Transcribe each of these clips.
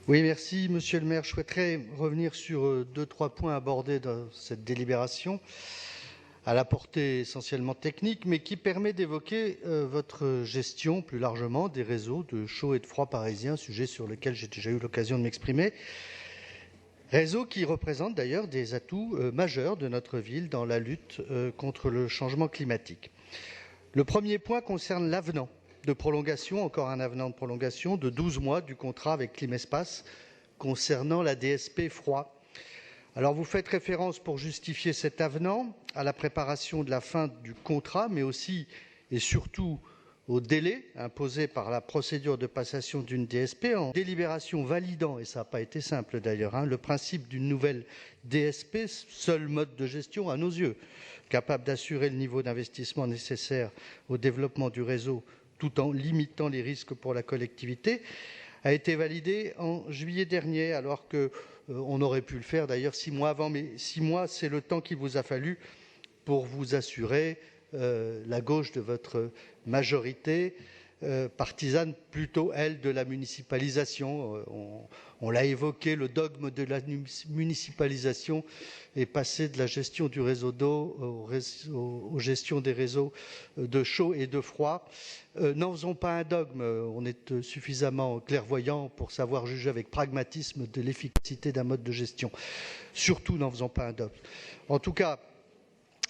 Oui, merci, Monsieur le maire. Je souhaiterais revenir sur 2-3 points abordés dans cette délibération, à la portée essentiellement technique, mais qui permet d'évoquer votre gestion plus largement des réseaux de chaud et de froid parisiens, sujet sur lequel j'ai déjà eu l'occasion de m'exprimer. Réseaux qui représentent d'ailleurs des atouts majeurs de notre ville dans la lutte contre le changement climatique. Le premier point concerne l'avenant de prolongation, encore un avenant de prolongation de 12 mois du contrat avec Climespace concernant la DSP froid. Alors vous faites référence pour justifier cet avenant à la préparation de la fin du contrat, mais aussi et surtout au délai imposé par la procédure de passation d'une DSP en délibération validant, et ça n'a pas été simple d'ailleurs, le principe d'une nouvelle DSP, seul mode de gestion à nos yeux, capable d'assurer le niveau d'investissement nécessaire au développement du réseau tout en limitant les risques pour la collectivité, a été validé en juillet dernier, alors qu'on aurait pu le faire d'ailleurs 6 mois avant, mais 6 mois, c'est le temps qu'il vous a fallu pour vous assurer la gauche de votre majorité, partisane plutôt, elle, de la municipalisation. On l'a évoqué, le dogme de la municipalisation est passé de la gestion du réseau d'eau aux gestions des réseaux de chaud et de froid. N'en faisons pas un dogme, on est suffisamment clairvoyant pour savoir juger avec pragmatisme de l'efficacité d'un mode de gestion. Surtout, n'en faisons pas un dogme. En tout cas,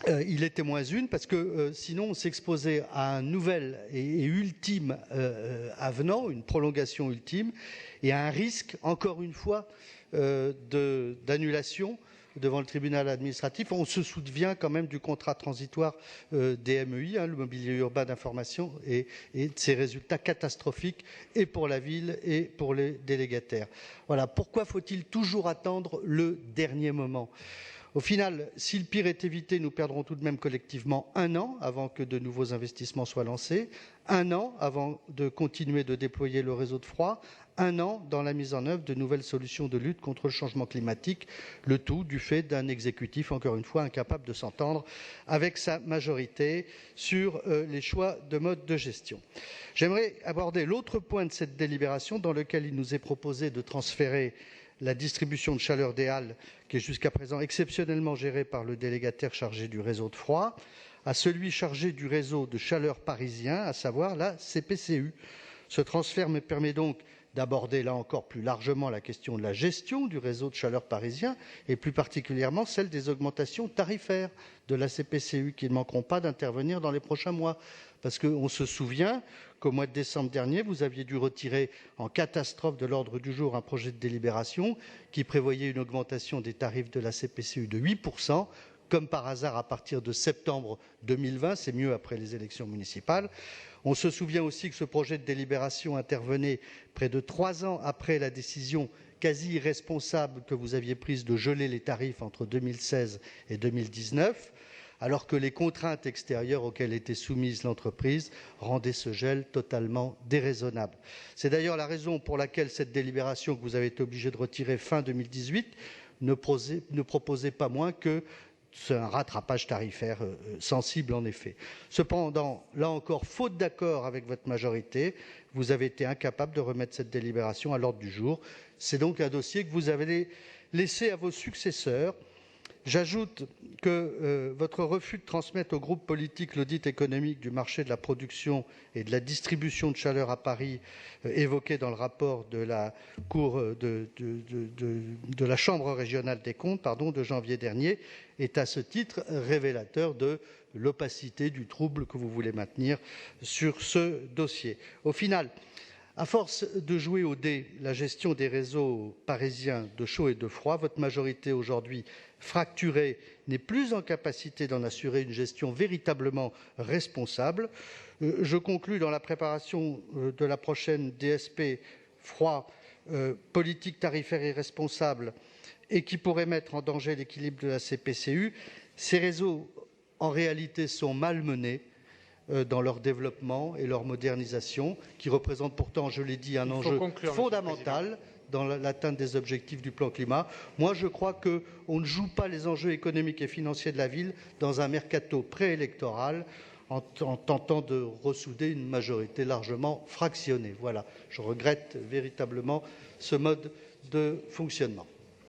il était moins une, parce que sinon on s'exposait à un nouvel et ultime avenant, une prolongation ultime, et à un risque, encore une fois, d'annulation devant le tribunal administratif. On se souvient quand même du contrat transitoire des MEI, le mobilier urbain d'information, et de ses résultats catastrophiques, et pour la ville et pour les délégataires. Voilà, pourquoi faut-il toujours attendre le dernier moment ? Au final, si le pire est évité, nous perdrons tout de même collectivement 1 an avant que de nouveaux investissements soient lancés, 1 an avant de continuer de déployer le réseau de froid, 1 an dans la mise en œuvre de nouvelles solutions de lutte contre le changement climatique, le tout du fait d'un exécutif, encore une fois, incapable de s'entendre avec sa majorité sur les choix de mode de gestion. J'aimerais aborder l'autre point de cette délibération dans lequel il nous est proposé de transférer la distribution de chaleur des Halles, qui est jusqu'à présent exceptionnellement gérée par le délégataire chargé du réseau de froid, à celui chargé du réseau de chaleur parisien, à savoir la CPCU. Ce transfert me permet donc d'aborder là encore plus largement la question de la gestion du réseau de chaleur parisien et plus particulièrement celle des augmentations tarifaires de la CPCU qui ne manqueront pas d'intervenir dans les prochains mois. Parce qu'on se souvient qu'au mois de décembre dernier, vous aviez dû retirer en catastrophe de l'ordre du jour un projet de délibération qui prévoyait une augmentation des tarifs de la CPCU de 8%, comme par hasard à partir de septembre 2020, c'est mieux après les élections municipales. On se souvient aussi que ce projet de délibération intervenait près de 3 ans après la décision quasi irresponsable que vous aviez prise de geler les tarifs entre 2016 et 2019, alors que les contraintes extérieures auxquelles était soumise l'entreprise rendaient ce gel totalement déraisonnable. C'est d'ailleurs la raison pour laquelle cette délibération que vous avez été obligé de retirer fin 2018 ne proposait pas moins que c'est un rattrapage tarifaire sensible en effet. Cependant, là encore, faute d'accord avec votre majorité, vous avez été incapable de remettre cette délibération à l'ordre du jour. C'est donc un dossier que vous avez laissé à vos successeurs. J'ajoute que votre refus de transmettre au groupe politique l'audit économique du marché de la production et de la distribution de chaleur à Paris, évoqué dans le rapport de la Cour de la Chambre régionale des comptes de janvier dernier, est à ce titre révélateur de l'opacité, du trouble que vous voulez maintenir sur ce dossier. Au final, à force de jouer au dé la gestion des réseaux parisiens de chaud et de froid, votre majorité aujourd'hui fracturée n'est plus en capacité d'en assurer une gestion véritablement responsable. Je conclus dans la préparation de la prochaine DSP froid, politique tarifaire irresponsable et qui pourrait mettre en danger l'équilibre de la CPCU. Ces réseaux, en réalité, sont malmenés dans leur développement et leur modernisation, qui représentent pourtant, je l'ai dit, un enjeu fondamental dans l'atteinte des objectifs du plan climat. Moi, je crois qu'on ne joue pas les enjeux économiques et financiers de la ville dans un mercato préélectoral en tentant de ressouder une majorité largement fractionnée. Voilà, je regrette véritablement ce mode de fonctionnement.